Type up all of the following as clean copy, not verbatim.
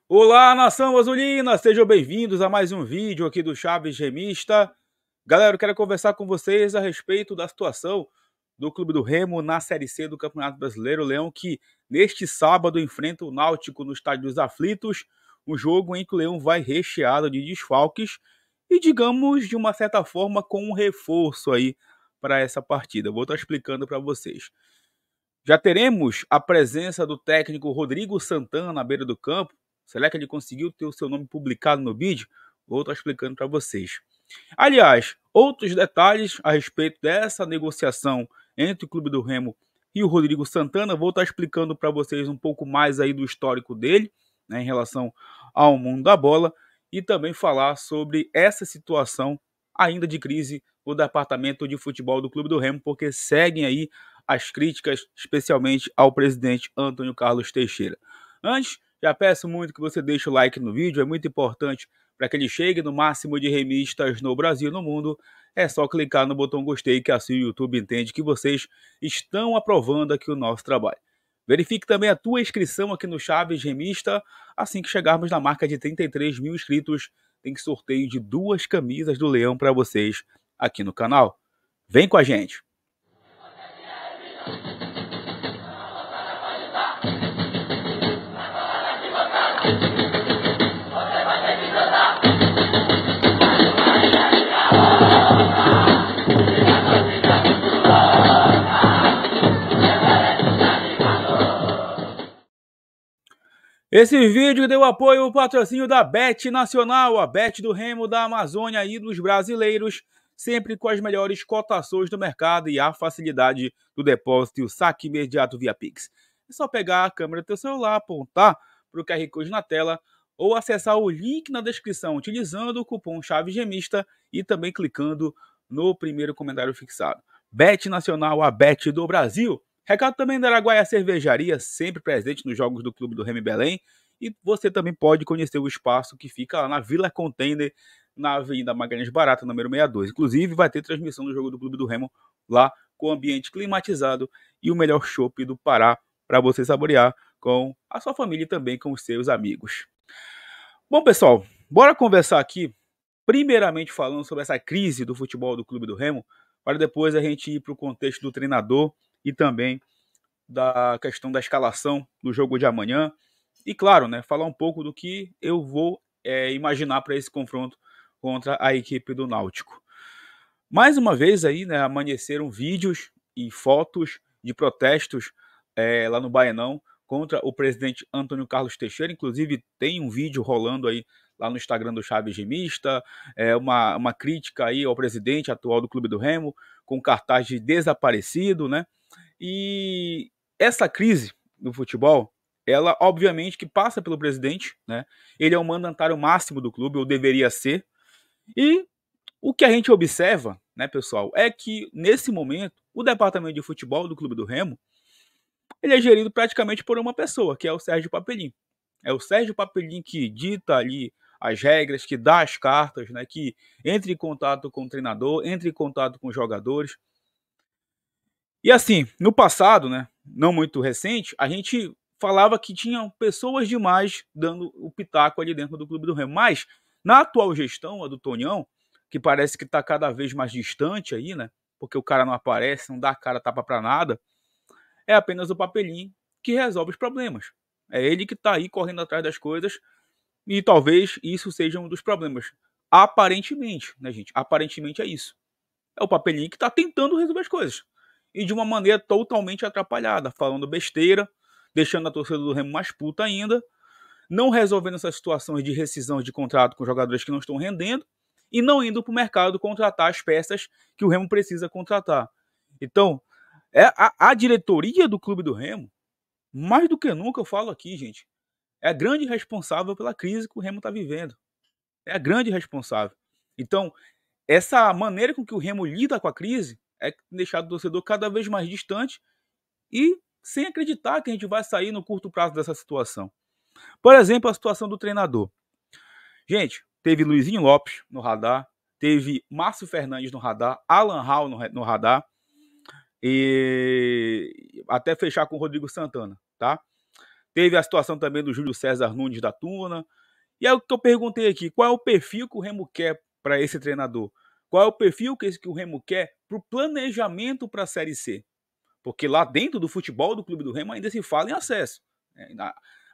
Olá, nação azulina! Sejam bem-vindos a mais um vídeo aqui do Chaves Remista. Galera, eu quero conversar com vocês a respeito da situação do Clube do Remo na Série C do Campeonato Brasileiro. O Leão que neste sábado enfrenta o Náutico no Estádio dos Aflitos, um jogo em que o Leão vai recheado de desfalques e, digamos, de uma certa forma, com um reforço aí para essa partida. Vou estar explicando para vocês. Já teremos a presença do técnico Rodrigo Santana na beira do campo. Será que ele conseguiu ter o seu nome publicado no vídeo? Vou estar explicando para vocês. Aliás, outros detalhes a respeito dessa negociação entre o Clube do Remo e o Rodrigo Santana, vou estar explicando para vocês um pouco mais aí do histórico dele, né, em relação ao mundo da bola, e também falar sobre essa situação ainda de crise no departamento de futebol do Clube do Remo, porque seguem aí as críticas, especialmente ao presidente Antônio Carlos Teixeira. Antes, já peço muito que você deixe o like no vídeo, é muito importante para que ele chegue no máximo de remistas no Brasil e no mundo. É só clicar no botão gostei, que assim o YouTube entende que vocês estão aprovando aqui o nosso trabalho. Verifique também a tua inscrição aqui no Chaves Remista. Assim que chegarmos na marca de 33 mil inscritos, tem sorteio de 2 camisas do Leão para vocês aqui no canal. Vem com a gente! Esse vídeo deu apoio ao patrocínio da Bet Nacional, a Bet do Remo da Amazônia e dos brasileiros, sempre com as melhores cotações do mercado e a facilidade do depósito e o saque imediato via Pix. É só pegar a câmera do teu celular, apontar para o QR Code na tela ou acessar o link na descrição utilizando o cupom Chaves Remista e também clicando no primeiro comentário fixado. Bet Nacional, a Bet do Brasil. Recado também da Araguaia Cervejaria, sempre presente nos jogos do Clube do Remo em Belém. E você também pode conhecer o espaço que fica lá na Vila Container, na Avenida Magalhães Barata, número 62. Inclusive, vai ter transmissão do jogo do Clube do Remo lá, com ambiente climatizado e o melhor chopp do Pará para você saborear com a sua família e também com os seus amigos. Bom, pessoal, bora conversar aqui, primeiramente falando sobre essa crise do futebol do Clube do Remo, para depois a gente ir para o contexto do treinador e também da questão da escalação do jogo de amanhã. E claro, né, falar um pouco do que eu vou imaginar para esse confronto contra a equipe do Náutico. Mais uma vez aí, né, amanheceram vídeos e fotos de protestos lá no Baenão contra o presidente Antônio Carlos Teixeira. Inclusive tem um vídeo rolando aí lá no Instagram do Chaves Remista, uma crítica aí ao presidente atual do Clube do Remo, com cartaz de desaparecido, né? E essa crise do futebol, ela obviamente que passa pelo presidente, né? Ele é o mandatário máximo do clube, ou deveria ser. E o que a gente observa, né, pessoal, é que nesse momento o departamento de futebol do Clube do Remo, ele é gerido praticamente por uma pessoa, que é o Sérgio Papelim. É o Sérgio Papelim que dita ali as regras, que dá as cartas, né, que entra em contato com o treinador, entra em contato com os jogadores. E assim, no passado, né, não muito recente, a gente falava que tinham pessoas demais dando o pitaco ali dentro do Clube do Remo. Mas, na atual gestão, a do Tonhão, que parece que está cada vez mais distante aí, né, porque o cara não aparece, não dá a cara tapa para nada, é apenas o Papelim que resolve os problemas. É ele que está aí correndo atrás das coisas e talvez isso seja um dos problemas. Aparentemente, né, gente? Aparentemente é isso. É o Papelim que está tentando resolver as coisas. E de uma maneira totalmente atrapalhada, falando besteira, deixando a torcida do Remo mais puta ainda, não resolvendo essas situações de rescisão de contrato com jogadores que não estão rendendo e não indo para o mercado contratar as peças que o Remo precisa contratar. Então, a diretoria do Clube do Remo, mais do que nunca eu falo aqui, gente, é a grande responsável pela crise que o Remo está vivendo. É a grande responsável. Então, essa maneira com que o Remo lida com a crise é deixar o torcedor cada vez mais distante e sem acreditar que a gente vai sair no curto prazo dessa situação. Por exemplo, a situação do treinador. Gente, teve Luizinho Lopes no radar, teve Márcio Fernandes no radar, Alan Hall no radar, e até fechar com o Rodrigo Santana, tá? Teve a situação também do Júlio César Nunes da Tuna. E é o que eu perguntei aqui, qual é o perfil que o Remo quer para esse treinador? Qual é o perfil que o Remo quer para o planejamento para a Série C? Porque lá dentro do futebol do Clube do Remo ainda se fala em acesso.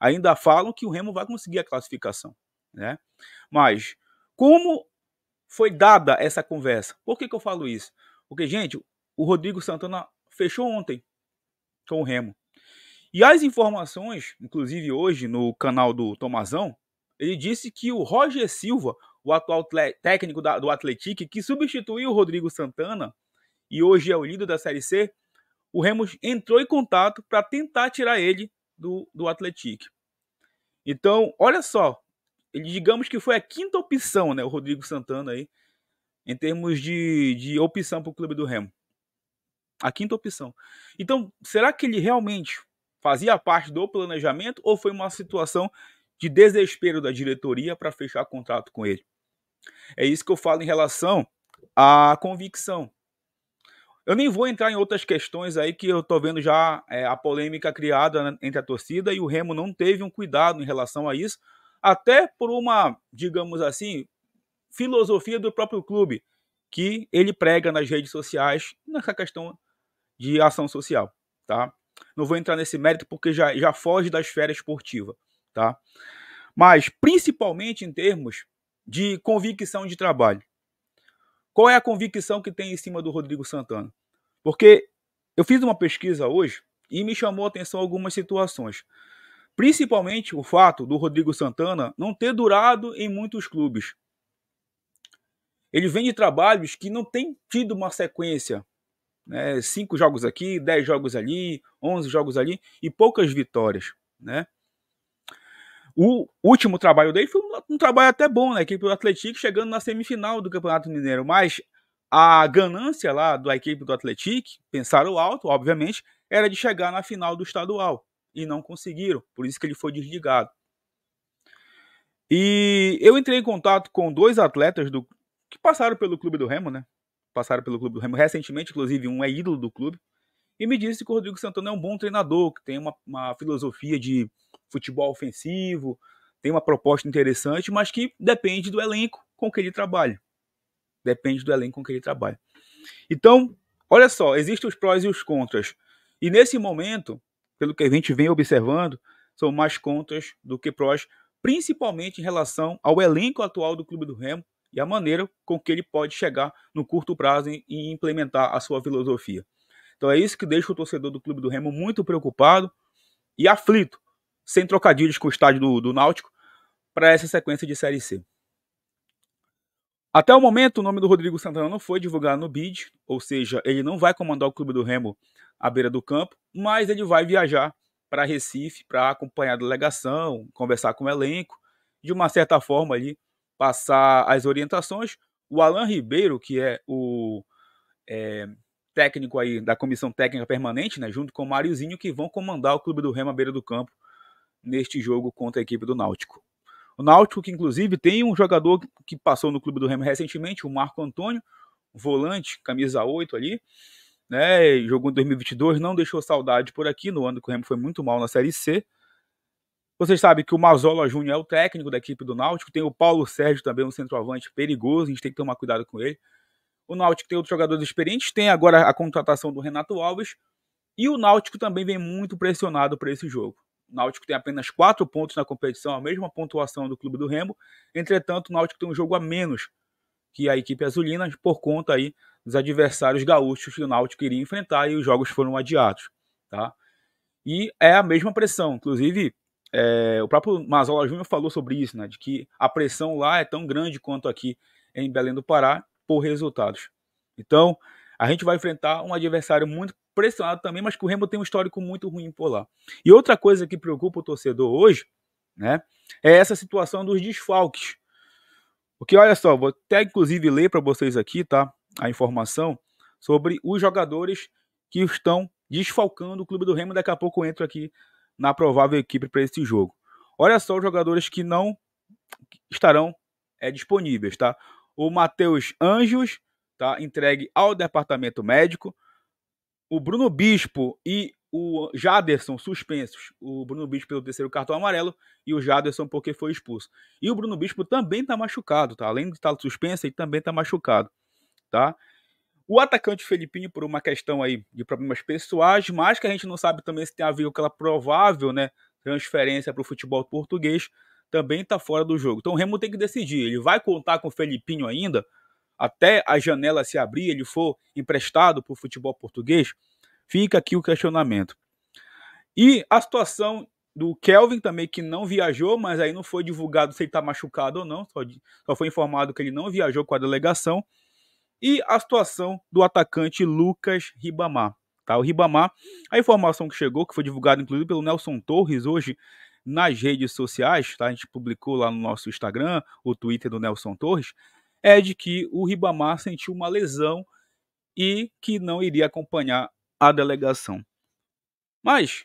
Ainda falam que o Remo vai conseguir a classificação. Né? Mas, como foi dada essa conversa? Por que eu falo isso? Porque, gente, o Rodrigo Santana fechou ontem com o Remo. E as informações, inclusive hoje no canal do Tomazão, ele disse que o Roger Silva, o atual técnico do Atlético, que substituiu o Rodrigo Santana e hoje é o líder da Série C, o Remo entrou em contato para tentar tirar ele do Atlético. Então, olha só, digamos que foi a quinta opção, né, o Rodrigo Santana aí, em termos de opção para o clube do Remo. A quinta opção. Então, será que ele realmente fazia parte do planejamento ou foi uma situação de desespero da diretoria para fechar contrato com ele? É isso que eu falo em relação à convicção. Eu nem vou entrar em outras questões aí que eu tô vendo já a polêmica criada entre a torcida e o Remo não teve um cuidado em relação a isso, até por uma, digamos assim, filosofia do próprio clube que ele prega nas redes sociais nessa questão de ação social, tá? Não vou entrar nesse mérito porque já foge da esfera esportiva, tá? Mas principalmente em termos de convicção de trabalho. Qual é a convicção que tem em cima do Rodrigo Santana? Porque eu fiz uma pesquisa hoje e me chamou a atenção algumas situações. Principalmente o fato do Rodrigo Santana não ter durado em muitos clubes. Ele vem de trabalhos que não tem tido uma sequência. 5 jogos aqui, 10 jogos ali, 11 jogos ali e poucas vitórias. Né? O último trabalho dele foi um trabalho até bom, né? A equipe do Atlético chegando na semifinal do Campeonato Mineiro, mas a ganância lá da equipe do Atlético, pensaram alto, obviamente, era de chegar na final do estadual e não conseguiram, por isso que ele foi desligado. E eu entrei em contato com 2 atletas que passaram pelo Clube do Remo, né? Passaram pelo Clube do Remo recentemente, inclusive um é ídolo do clube, e me disse que o Rodrigo Santana é um bom treinador, que tem uma filosofia de futebol ofensivo, tem uma proposta interessante, mas que depende do elenco com que ele trabalha. Depende do elenco com que ele trabalha. Então, olha só, existem os prós e os contras. E nesse momento, pelo que a gente vem observando, são mais contras do que prós, principalmente em relação ao elenco atual do Clube do Remo e a maneira com que ele pode chegar no curto prazo e implementar a sua filosofia. Então é isso que deixa o torcedor do Clube do Remo muito preocupado e aflito, sem trocadilhos com o estádio do Náutico, para essa sequência de Série C. Até o momento, o nome do Rodrigo Santana não foi divulgado no BID, ou seja, ele não vai comandar o Clube do Remo à beira do campo, mas ele vai viajar para Recife para acompanhar a delegação, conversar com o elenco, de uma certa forma ali, passar as orientações. O Alan Ribeiro, que é o técnico aí da comissão técnica permanente, né, junto com o Mariozinho, que vão comandar o Clube do Remo à beira do campo neste jogo contra a equipe do Náutico. O Náutico, que inclusive tem um jogador que passou no Clube do Remo recentemente, o Marco Antônio, volante, camisa 8 ali, né, jogou em 2022, não deixou saudade por aqui, no ano que o Remo foi muito mal na Série C. Vocês sabem que o Mazola Júnior é o técnico da equipe do Náutico, tem o Paulo Sérgio também, um centroavante perigoso, a gente tem que tomar cuidado com ele. O Náutico tem outros jogadores experientes, tem agora a contratação do Renato Alves, e o Náutico também vem muito pressionado para esse jogo. O Náutico tem apenas 4 pontos na competição, a mesma pontuação do Clube do Remo. Entretanto, o Náutico tem um jogo a menos que a equipe azulina, por conta aí dos adversários gaúchos que o Náutico iria enfrentar e os jogos foram adiados. Tá? E é a mesma pressão. Inclusive, o próprio Mazola Júnior falou sobre isso, né, de que a pressão lá é tão grande quanto aqui em Belém do Pará por resultados. Então, a gente vai enfrentar um adversário muito pressionado também, mas que o Remo tem um histórico muito ruim por lá. E outra coisa que preocupa o torcedor hoje, né, é essa situação dos desfalques. Porque, olha só, vou até inclusive ler para vocês aqui, tá, a informação sobre os jogadores que estão desfalcando o Clube do Remo. Daqui a pouco eu entro aqui na provável equipe para esse jogo. Olha só os jogadores que não estarão disponíveis, tá? O Matheus Anjos, tá, entregue ao departamento médico. O Bruno Bispo e o Jaderson suspensos. O Bruno Bispo pelo terceiro cartão amarelo e o Jaderson porque foi expulso. E o Bruno Bispo também tá machucado, tá? Além de estar suspenso, ele também tá machucado, tá? O atacante Felipinho, por uma questão aí de problemas pessoais, mas que a gente não sabe também se tem a ver com aquela provável, né, transferência para o futebol português, também está fora do jogo. Então o Remo tem que decidir. Ele vai contar com o Felipinho ainda, até a janela se abrir, ele for emprestado para o futebol português? Fica aqui o questionamento. E a situação do Kelvin também, que não viajou, mas aí não foi divulgado se ele está machucado ou não, só foi informado que ele não viajou com a delegação. E a situação do atacante Lucas Ribamar. Tá? O Ribamar, a informação que chegou, que foi divulgada inclusive pelo Nelson Torres hoje nas redes sociais, tá? A gente publicou lá no nosso Instagram, o Twitter do Nelson Torres, é de que o Ribamar sentiu uma lesão e que não iria acompanhar a delegação. Mas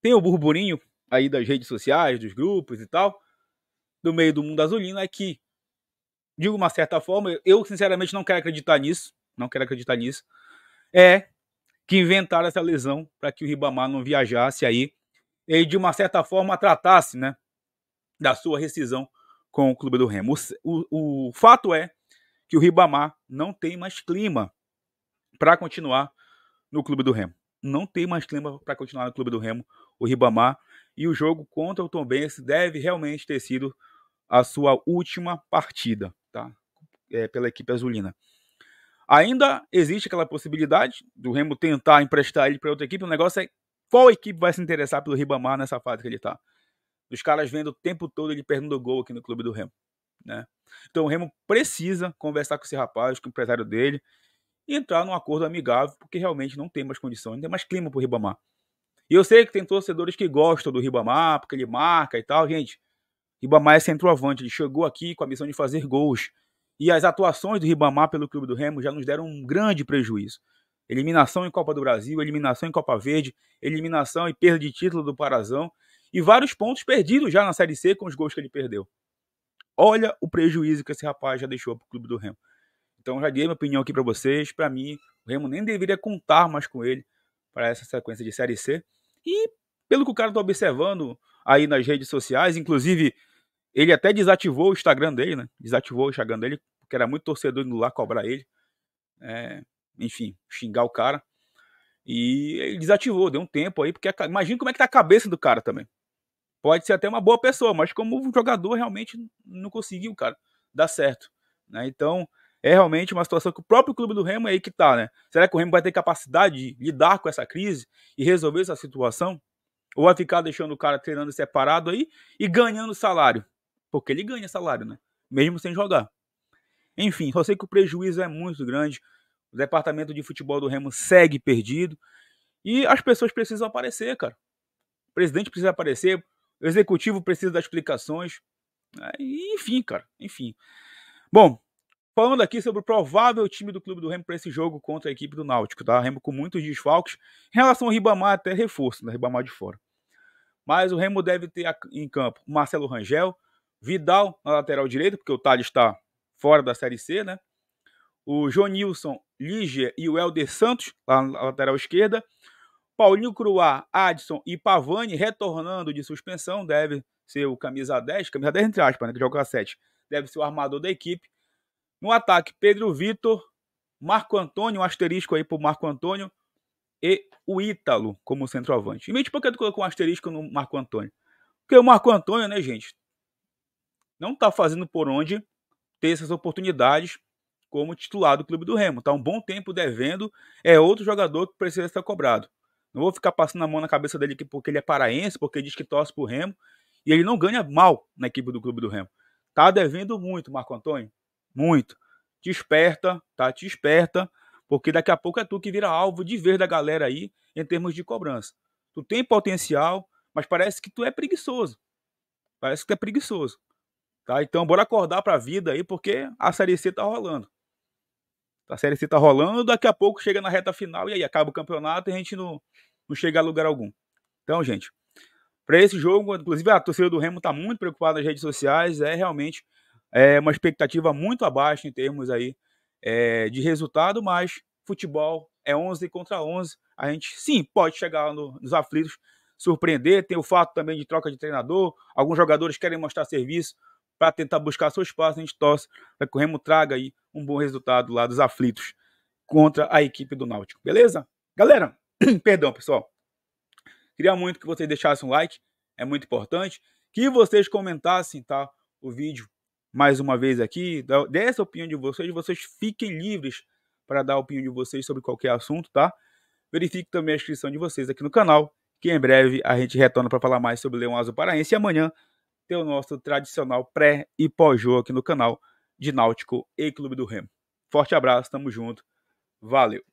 tem o burburinho aí das redes sociais, dos grupos e tal, do meio do mundo azulino, é que, de uma certa forma, eu sinceramente não quero acreditar nisso, é que inventaram essa lesão para que o Ribamar não viajasse aí e de uma certa forma tratasse, né, da sua rescisão com o Clube do Remo. O fato é que o Ribamar não tem mais clima para continuar no Clube do Remo. Não tem mais clima para continuar no Clube do Remo, o Ribamar, e o jogo contra o Tombense deve realmente ter sido a sua última partida, tá? Pela equipe azulina. Ainda existe aquela possibilidade do Remo tentar emprestar ele para outra equipe. O negócio é qual equipe vai se interessar pelo Ribamar nessa fase que ele está. Os caras vendo o tempo todo ele perdendo gol aqui no Clube do Remo, né? Então o Remo precisa conversar com esse rapaz, com o empresário dele, e entrar num acordo amigável, porque realmente não tem mais condições, não tem mais clima pro Ribamar. E eu sei que tem torcedores que gostam do Ribamar, porque ele marca e tal. Gente, Ribamar é centroavante, ele chegou aqui com a missão de fazer gols. E as atuações do Ribamar pelo Clube do Remo já nos deram um grande prejuízo. Eliminação em Copa do Brasil, eliminação em Copa Verde, eliminação e perda de título do Parazão, e vários pontos perdidos já na Série C com os gols que ele perdeu. Olha o prejuízo que esse rapaz já deixou pro Clube do Remo. Então já dei minha opinião aqui para vocês. Para mim, o Remo nem deveria contar mais com ele para essa sequência de Série C. E pelo que o cara está observando aí nas redes sociais, inclusive ele até desativou o Instagram dele, né? Desativou o Instagram dele, porque era muito torcedor indo lá cobrar ele. Enfim, xingar o cara. E ele desativou, deu um tempo aí, porque imagina como é que tá a cabeça do cara também. Pode ser até uma boa pessoa, mas como jogador realmente não conseguiu, cara, dar certo, né? Então, é realmente uma situação que o próprio Clube do Remo é aí que tá, né? Será que o Remo vai ter capacidade de lidar com essa crise e resolver essa situação? Ou vai ficar deixando o cara treinando separado aí e ganhando salário? Porque ele ganha salário, né? Mesmo sem jogar. Enfim, só sei que o prejuízo é muito grande. O departamento de futebol do Remo segue perdido. E as pessoas precisam aparecer, cara. O presidente precisa aparecer. O executivo precisa dar explicações. Enfim, cara. Enfim. Bom, falando aqui sobre o provável time do Clube do Remo para esse jogo contra a equipe do Náutico, tá? Remo com muitos desfalques. Em relação ao Ribamar, até reforço, né? Ribamar de fora. Mas o Remo deve ter em campo o Marcelo Rangel, Vidal na lateral direita, porque o Thales está fora da Série C, né? O Jonilson, Lígia e o Helder Santos, lá na lateral esquerda. Paulinho Cruá, Adson e Pavani retornando de suspensão, deve ser o camisa 10 entre aspas, né, que joga a 7, deve ser o armador da equipe. No ataque, Pedro Vitor, Marco Antônio, um asterisco aí pro Marco Antônio, e o Ítalo como centroavante. E por que tu colocou um asterisco no Marco Antônio? Porque o Marco Antônio, né, gente, não tá fazendo por onde ter essas oportunidades como titular do Clube do Remo. Tá um bom tempo devendo, é outro jogador que precisa ser cobrado. Não vou ficar passando a mão na cabeça dele porque ele é paraense, porque diz que torce pro Remo, e ele não ganha mal na equipe do Clube do Remo. Tá devendo muito, Marco Antônio. Muito. Te esperta, tá? Te esperta, porque daqui a pouco é tu que vira alvo de vez da galera aí em termos de cobrança. Tu tem potencial, mas parece que tu é preguiçoso. Parece que tu é preguiçoso. Tá? Então bora acordar pra vida aí, porque a Série C tá rolando. A Série C tá rolando, daqui a pouco chega na reta final e aí acaba o campeonato e a gente não chega a lugar algum. Então, gente, para esse jogo, inclusive a torcida do Remo tá muito preocupada nas redes sociais, realmente uma expectativa muito abaixo em termos aí de resultado, mas futebol é 11 contra 11. A gente, sim, pode chegar nos aflitos, surpreender. Tem o fato também de troca de treinador. Alguns jogadores querem mostrar serviço para tentar buscar seu espaço. A gente torce para que o Remo traga aí um bom resultado lá dos aflitos contra a equipe do Náutico. Beleza? Galera, perdão, pessoal. Queria muito que vocês deixassem um like. É muito importante. Que vocês comentassem, tá, o vídeo mais uma vez aqui. Dessa opinião de vocês fiquem livres para dar a opinião de vocês sobre qualquer assunto, tá? Verifique também a inscrição de vocês aqui no canal, que em breve a gente retorna para falar mais sobre o Leão Azul Paraense. E amanhã tem o nosso tradicional pré e pós-jogo aqui no canal de Náutico e Clube do Remo. Forte abraço, tamo junto, valeu!